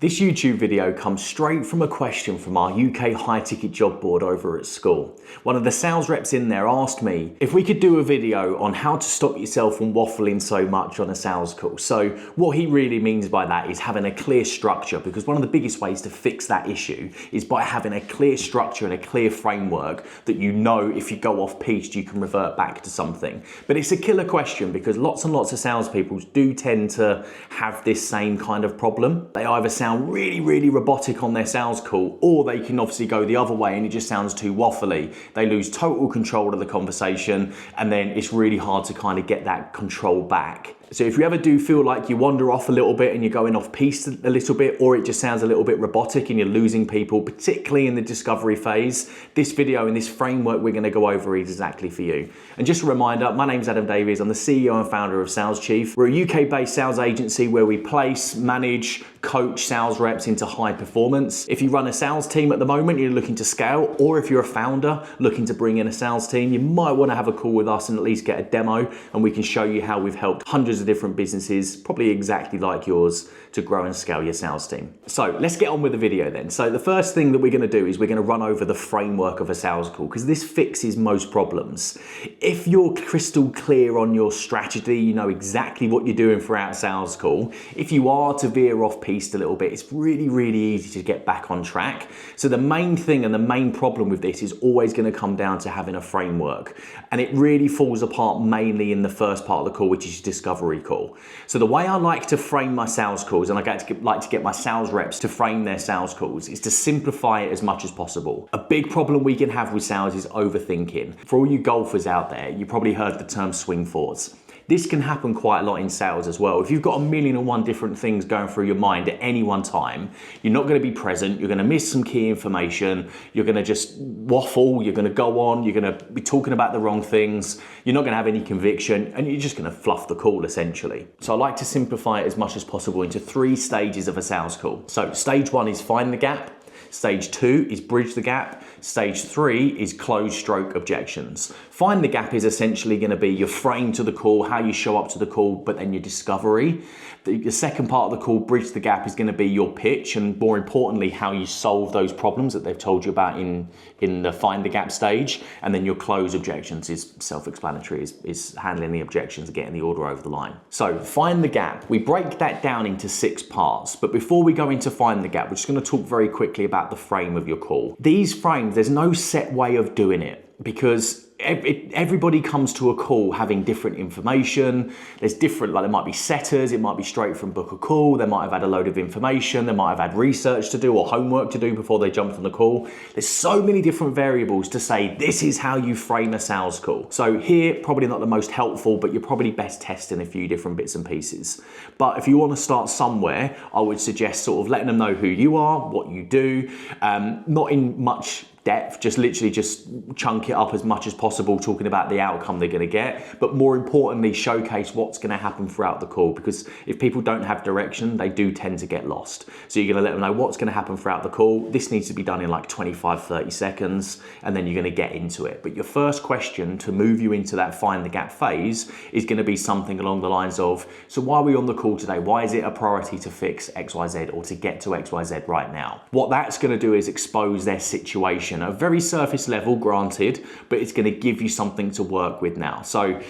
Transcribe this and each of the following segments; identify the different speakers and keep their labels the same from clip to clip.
Speaker 1: This YouTube video comes straight from a question from our UK high ticket job board over at Skool. One of the sales reps in there asked me if we could do a video on how to stop yourself from waffling so much on a sales call. So what he really means by that is having a clear structure, because one of the biggest ways to fix that issue is by having a clear structure and a clear framework that you know if you go off piste you can revert back to something. But it's a killer question because lots and lots of salespeople do tend to have this same kind of problem. They either sound really robotic on their sales call, or they can obviously go the other way and it just sounds too waffly. They lose total control of the conversation and then it's really hard to kind of get that control back. So if you ever do feel like you wander off a little bit and you're going off piste a little bit, or it just sounds a little bit robotic and you're losing people, particularly in the discovery phase, this video and this framework we're going to go over is exactly for you. And just a reminder, my name's Adam Davies. I'm the CEO and founder of Sales Chief. We're a UK-based sales agency where we place, manage, coach sales reps into high performance. If you run a sales team at the moment, you're looking to scale, or if you're a founder looking to bring in a sales team, you might want to have a call with us and at least get a demo, and we can show you how we've helped hundreds of different businesses, probably exactly like yours, to grow and scale your sales team. So let's get on with the video then. So the first thing that we're going to do is we're going to run over the framework of a sales call, because this fixes most problems. If you're crystal clear on your strategy, you know exactly what you're doing throughout a sales call, if you are to veer off piste a little bit, it's really easy to get back on track. So the main thing and the main problem with this is always going to come down to having a framework, and it really falls apart mainly in the first part of the call, which is your discovery call. So the way I like to frame my sales calls, and I like to get my sales reps to frame their sales calls, is to simplify it as much as possible. A big problem we can have with sales is overthinking. For all you golfers out there, you probably heard the term swing thoughts. This can happen quite a lot in sales as well. If you've got 1,000,001 different things going through your mind at any one time, you're not going to be present, you're going to miss some key information, you're going to just waffle, you're going to go on, you're going to be talking about the wrong things, you're not going to have any conviction, and you're just going to fluff the call essentially. So I like to simplify it as much as possible into 3 stages of a sales call. So stage 1 is find the gap. Stage 2 is bridge the gap. Stage 3 is close stroke objections. Find the gap is essentially going to be your frame to the call, how you show up to the call, but then your discovery. The second part of the call, bridge the gap, is going to be your pitch, and more importantly, how you solve those problems that they've told you about in the find the gap stage. And then your close objections is self-explanatory, is handling the objections and getting the order over the line. So find the gap. We break that down into 6 parts, but before we go into find the gap, we're just going to talk very quickly about the frame of your call. These frames, there's no set way of doing it, because everybody comes to a call having different information. There's different, like there might be setters, it might be straight from book a call, they might have had a load of information, they might have had research to do or homework to do before they jumped on the call. There's so many different variables to say this is how you frame a sales call. So here, probably not the most helpful, but you're probably best testing a few different bits and pieces. But if you want to start somewhere, I would suggest sort of letting them know who you are, what you do, not in much depth, just literally just chunk it up as much as possible, talking about the outcome they're going to get, but more importantly showcase what's going to happen throughout the call, because if people don't have direction, they do tend to get lost. So you're going to let them know what's going to happen throughout the call. This needs to be done in like 25-30 seconds, and then you're going to get into it. But your first question to move you into that find the gap phase is going to be something along the lines of, so why are we on the call today? Why is it a priority to fix XYZ or to get to XYZ right now? What that's going to do is expose their situation. A very surface level, granted, but it's going to give you something to work with now. So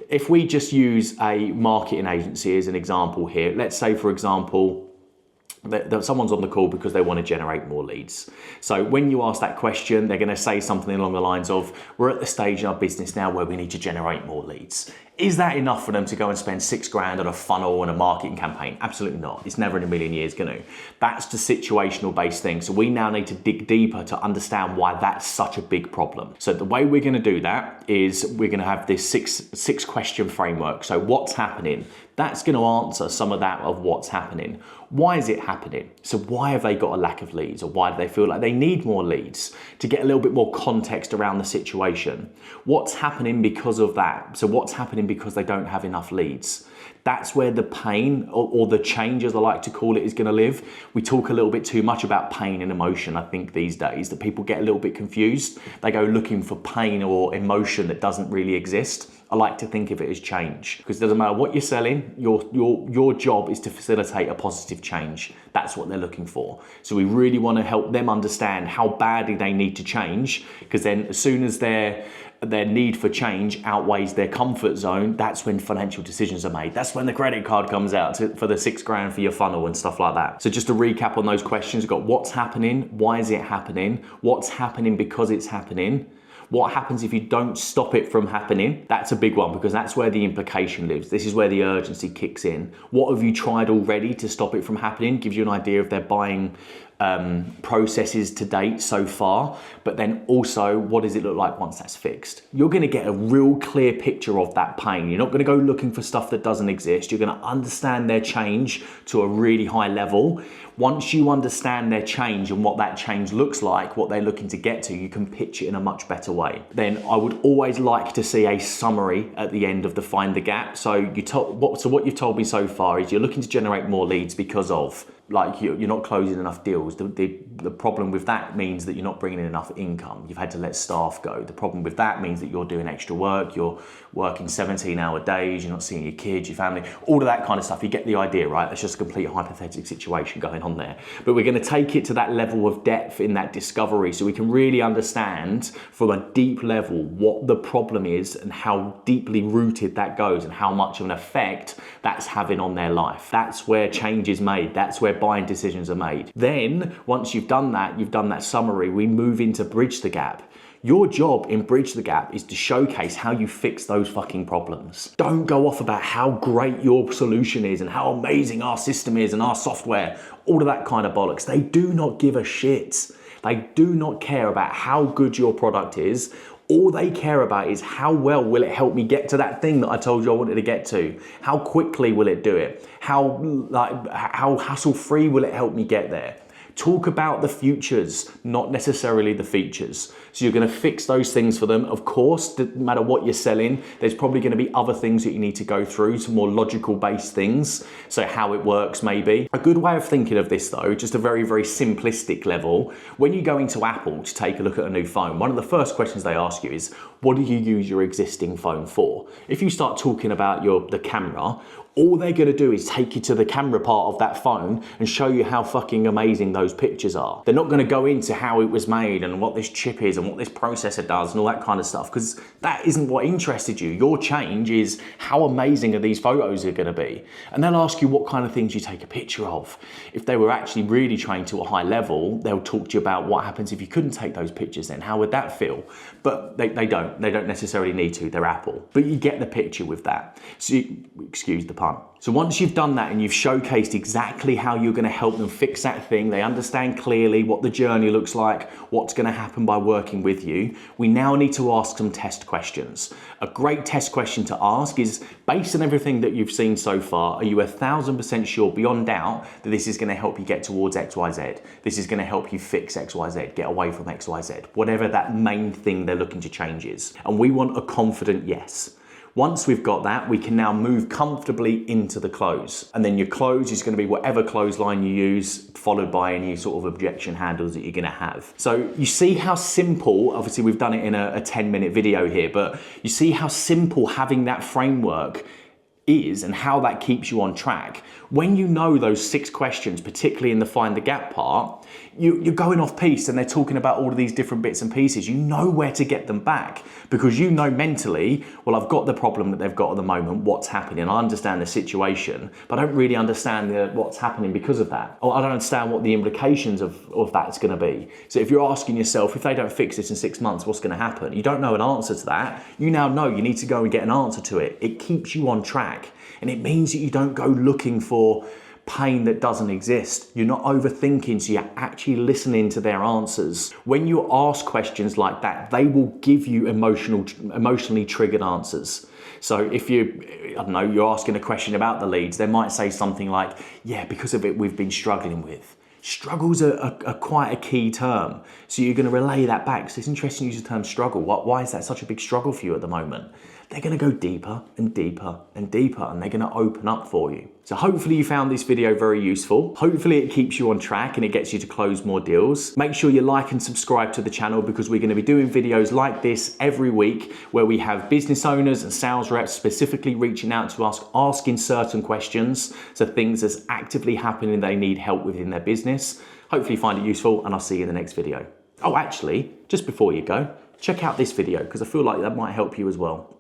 Speaker 1: if we just use a marketing agency as an example here, let's say for example that someone's on the call because they want to generate more leads. So when you ask that question, they're going to say something along the lines of, we're at the stage in our business now where we need to generate more leads. Is that enough for them to go and spend 6 grand on a funnel and a marketing campaign? Absolutely not. It's never in a million years going to. That's the situational based thing. So we now need to dig deeper to understand why that's such a big problem. So the way we're going to do that is we're going to have this six question framework. So what's happening? That's going to answer some of that of what's happening. Why is it happening? So why have they got a lack of leads, or why do they feel like they need more leads? To get a little bit more context around the situation. What's happening because of that? So what's happening because they don't have enough leads? That's where the pain or the change, as I like to call it, is going to live. We talk a little bit too much about pain and emotion, I think, these days, that people get a little bit confused. They go looking for pain or emotion that doesn't really exist. I like to think of it as change, because it doesn't matter what you're selling, your job is to facilitate a positive change. That's what they're looking for. So we really want to help them understand how badly they need to change, because then as soon as their need for change outweighs their comfort zone, that's when financial decisions are made. That's when the credit card comes out for the $6,000 for your funnel and stuff like that. So just to recap on those questions, we've got what's happening, why is it happening, what's happening because it's happening, what happens if you don't stop it from happening. That's a big one, because that's where the implication lives. This is where the urgency kicks in. What have you tried already to stop it from happening? Gives you an idea of their buying processes to date so far, but then also what does it look like once that's fixed? You're going to get a real clear picture of that pain. You're not going to go looking for stuff that doesn't exist. You're going to understand their change to a really high level. Once you understand their change and what that change looks like, what they're looking to get to, you can pitch it in a much better way. Then I would always like to see a summary at the end of the Find the Gap. So what you've told me so far is you're looking to generate more leads because of, like, you're not closing enough deals. The problem with that means that you're not bringing in enough income. You've had to let staff go. The problem with that means that you're doing extra work. You're working 17-hour days. You're not seeing your kids, your family, all of that kind of stuff. You get the idea, right? That's just a complete hypothetical situation going on there. But we're going to take it to that level of depth in that discovery, so we can really understand from a deep level what the problem is and how deeply rooted that goes and how much of an effect that's having on their life. That's where change is made. That's where buying decisions are made. Then once you've done that summary, we move into Bridge the Gap. Your job in Bridge the Gap is to showcase how you fix those fucking problems. Don't go off about how great your solution is and how amazing our system is and our software, all of that kind of bollocks. They do not give a shit. They do not care about how good your product is. All they care about is how well will it help me get to that thing that I told you I wanted to get to? How quickly will it do it? How hassle-free will it help me get there? Talk about the futures, not necessarily the features. So you're going to fix those things for them. Of course, no matter what you're selling, there's probably going to be other things that you need to go through, some more logical based things. So how it works maybe. A good way of thinking of this though, just a very, very simplistic level. When you go into Apple to take a look at a new phone, one of the first questions they ask you is, what do you use your existing phone for? If you start talking about the camera, all they're going to do is take you to the camera part of that phone and show you how fucking amazing those pictures are. They're not going to go into how it was made and what this chip is and what this processor does and all that kind of stuff, because that isn't what interested you. Your change is how amazing are these photos are going to be. And they'll ask you what kind of things you take a picture of. If they were actually really trained to a high level, they'll talk to you about what happens if you couldn't take those pictures then. How would that feel? But they don't necessarily need to. They're Apple. But you get the picture with that. So excuse the pun. So once you've done that and you've showcased exactly how you're going to help them fix that thing, they understand clearly what the journey looks like, what's going to happen by working with you, we now need to ask some test questions. A great test question to ask is, based on everything that you've seen so far, are you 1,000% sure beyond doubt that this is going to help you get towards XYZ? This is going to help you fix XYZ, get away from XYZ, whatever that main thing they're looking to change is. And we want a confident yes. Once we've got that, we can now move comfortably into the close. And then your close is going to be whatever clothesline you use, followed by any sort of objection handles that you're going to have. So you see how simple, obviously we've done it in a 10-minute video here, but you see how simple having that framework is and how that keeps you on track. When you know those 6 questions, particularly in the Find the Gap part, you're going off piece and they're talking about all of these different bits and pieces. You know where to get them back because you know mentally, well, I've got the problem that they've got at the moment, what's happening. I understand the situation, but I don't really understand what's happening because of that. Or I don't understand what the implications of that's going to be. So if you're asking yourself, if they don't fix this in 6 months, what's going to happen? You don't know an answer to that. You now know you need to go and get an answer to it. It keeps you on track. And it means that you don't go looking for pain that doesn't exist. You're not overthinking, so you're actually listening to their answers. When you ask questions like that, they will give you emotionally triggered answers. So if you're asking a question about the leads, they might say something like, yeah, because of it, we've been struggling with. Struggles are quite a key term. So you're going to relay that back. So it's interesting to use the term struggle. Why is that such a big struggle for you at the moment? they're going to go deeper and deeper and deeper, and they're going to open up for you. So hopefully you found this video very useful. Hopefully it keeps you on track and it gets you to close more deals. Make sure you like and subscribe to the channel, because we're going to be doing videos like this every week where we have business owners and sales reps specifically reaching out to us, asking certain questions. So things that's actively happening they need help within their business. Hopefully you find it useful, and I'll see you in the next video. Oh, actually, just before you go, check out this video because I feel like that might help you as well.